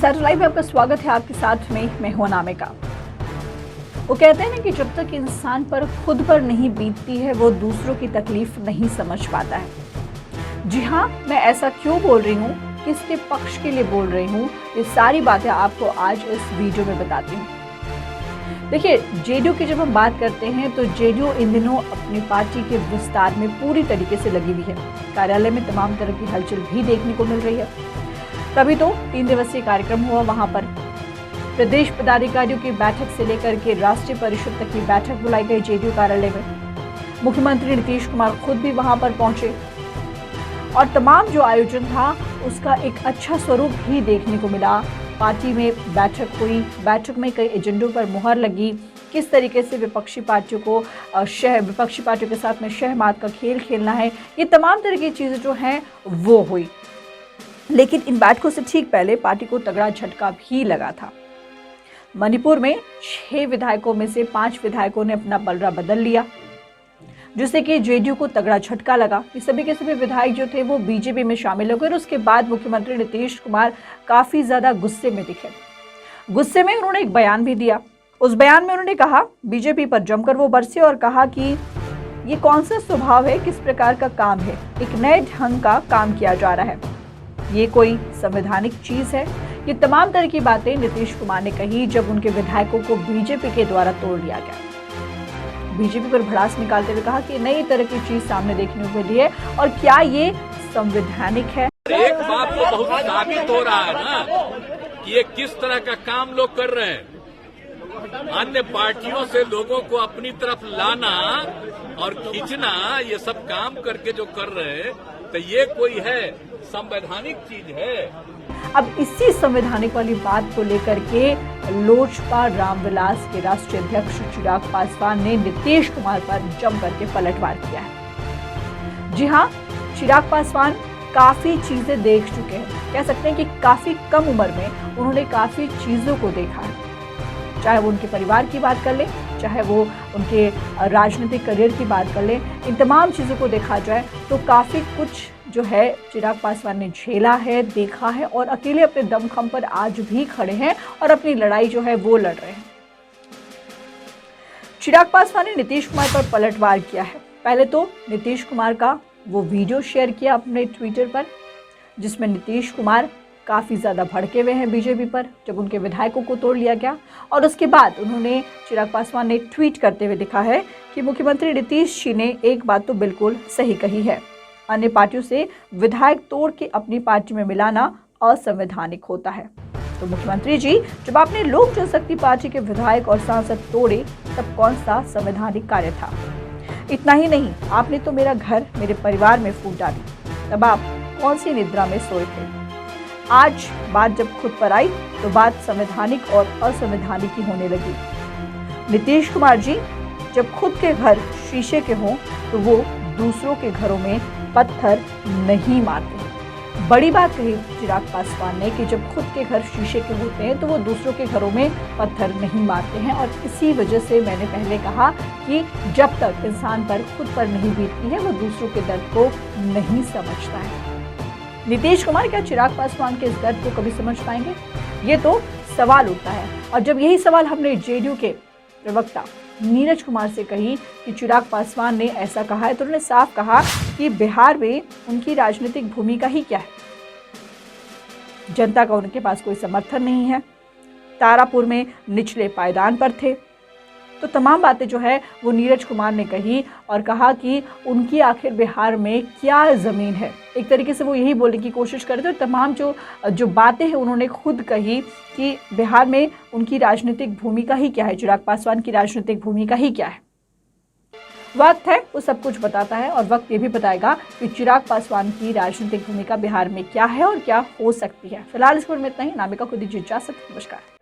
Insider live में आपका स्वागत है। आपके साथ में मैं हूं अनामिका। वो कहते हैं ना कि जब तक इंसान पर खुद पर नहीं बीतती है वो दूसरों की तकलीफ नहीं समझ पाता है। जी हाँ, मैं ऐसा क्यों बोल रही हूँ, किसके पक्ष के लिए बोल रही हूँ, ये सारी बातें आपको आज इस वीडियो में बताती हूँ। देखिए, जेडीयू की जब हम बात करते हैं तो जेडीयू इन दिनों अपनी पार्टी के विस्तार में पूरी तरीके से लगी हुई है। कार्यालय में तमाम तरह की हलचल भी देखने को मिल रही है। तभी तो 3 दिवसीय कार्यक्रम हुआ। वहां पर प्रदेश पदाधिकारियों की बैठक से लेकर के राष्ट्रीय परिषद तक की बैठक बुलाई गई जेडीयू कार्यालय में। मुख्यमंत्री नीतीश कुमार खुद भी वहां पर पहुंचे और तमाम जो आयोजन था उसका एक अच्छा स्वरूप भी देखने को मिला। पार्टी में बैठक हुई, बैठक में कई एजेंडों पर मुहर लगी, किस तरीके से विपक्षी पार्टियों के साथ में शहमात का खेल खेलना है, ये तमाम तरह की चीज़ें जो हैं वो हुई। लेकिन इन बैठकों से ठीक पहले पार्टी को तगड़ा झटका भी लगा था। मणिपुर में 6 विधायकों में से 5 विधायकों ने अपना पलड़ा बदल लिया, जिससे कि जेडीयू को तगड़ा झटका लगा कि सभी के सभी विधायक जो थे वो बीजेपी में शामिल हो गए। और उसके बाद मुख्यमंत्री नीतीश कुमार काफी ज्यादा गुस्से में दिखे। गुस्से में उन्होंने एक बयान भी दिया। उस बयान में उन्होंने कहा, बीजेपी पर जमकर वो बरसे और कहा कि ये कौन सा स्वभाव है, किस प्रकार का काम है, एक नए ढंग का काम किया जा रहा है, ये कोई संवैधानिक चीज है। ये तमाम तरह की बातें नीतीश कुमार ने कही जब उनके विधायकों को बीजेपी के द्वारा तोड़ लिया गया। बीजेपी पर भड़ास निकालते हुए कहा कि नई तरह की चीज सामने देखने को मिली है और क्या ये संवैधानिक है। एक बात तो बहुत साबित हो रहा है ना कि ये किस तरह का काम लोग कर रहे हैं। अन्य पार्टियों से लोगों को अपनी तरफ लाना और खींचना, ये सब काम करके जो कर रहे हैं, तो ये कोई है संवैधानिक चीज है। अब इसी संवैधानिक वाली बात को लेकर के लोजपा रामविलास के राष्ट्रीय अध्यक्ष चिराग पासवान ने नीतीश कुमार पर जम करके पलटवार किया है। जी हाँ, चिराग पासवान काफी चीजें देख चुके हैं। कह सकते हैं कि काफी कम उम्र में उन्होंने काफी चीजों को देखा है। चाहे वो उनके परिवार की बात कर ले, चाहे वो उनके राजनीतिक करियर की बात कर ले, इन तमाम चीज़ों को देखा जाए तो काफ़ी कुछ जो है चिराग पासवान ने झेला है, देखा है और अकेले अपने दमखम पर आज भी खड़े हैं और अपनी लड़ाई जो है वो लड़ रहे हैं। चिराग पासवान ने नीतीश कुमार पर पलटवार किया है। पहले तो नीतीश कुमार का वो वीडियो शेयर किया अपने ट्विटर पर, जिसमें नीतीश कुमार काफ़ी ज़्यादा भड़के हुए हैं बीजेपी पर जब उनके विधायकों को तोड़ लिया गया। और उसके बाद उन्होंने, चिराग पासवान ने ट्वीट करते हुए लिखा है कि मुख्यमंत्री नीतीश जी ने एक बात तो बिल्कुल सही कही है, अन्य पार्टियों से विधायक तोड़ के अपनी पार्टी में मिलाना असंवैधानिक होता है। तो मुख्यमंत्री जी, जब आपने लोक जनशक्ति पार्टी के विधायक और सांसद तोड़े तब कौन सा संवैधानिक कार्य था? इतना ही नहीं, आपने तो मेरा घर, मेरे परिवार में फूट डाली। तब आप कौन सी निद्रा में सोए थे? आज बात जब खुद पर आई तो बात संवैधानिक और असंवैधानिक ही होने लगी। नीतीश कुमार जी, जब खुद के घर शीशे के हों तो वो दूसरों के घरों में पत्थर नहीं मारते। बड़ी बात कही चिराग पासवान ने कि जब खुद के घर शीशे के होते हैं तो वो दूसरों के घरों में पत्थर नहीं मारते हैं। और इसी वजह से मैंने पहले कहा कि जब तक इंसान पर खुद पर नहीं बीतती है वो दूसरों के दर्द को नहीं समझता है। नीतीश कुमार क्या चिराग पासवान के इस दर्द को कभी समझ पाएंगे? ये तो सवाल उठता है। और जब यही सवाल हमने जेडीयू के प्रवक्ता नीरज कुमार से कही कि चिराग पासवान ने ऐसा कहा है, तो उन्होंने साफ कहा कि बिहार में उनकी राजनीतिक भूमिका ही क्या है, जनता का उनके पास कोई समर्थन नहीं है, तारापुर में निचले पायदान पर थे। तो तमाम बातें जो है वो नीरज कुमार ने कही और कहा कि उनकी आखिर बिहार में क्या ज़मीन है। एक तरीके से वो यही बोलने की कोशिश कर रहे थे। तमाम जो बातें हैं उन्होंने खुद कही कि बिहार में उनकी राजनीतिक भूमिका ही क्या है, चिराग पासवान की राजनीतिक भूमिका ही क्या है। वक्त है वो सब कुछ बताता है और वक्त ये भी बताएगा कि चिराग पासवान की राजनीतिक भूमिका बिहार में क्या है और क्या हो सकती है। फिलहाल इस पर में इतना ही। अनामिका को दीजिए इजाजत। नमस्कार।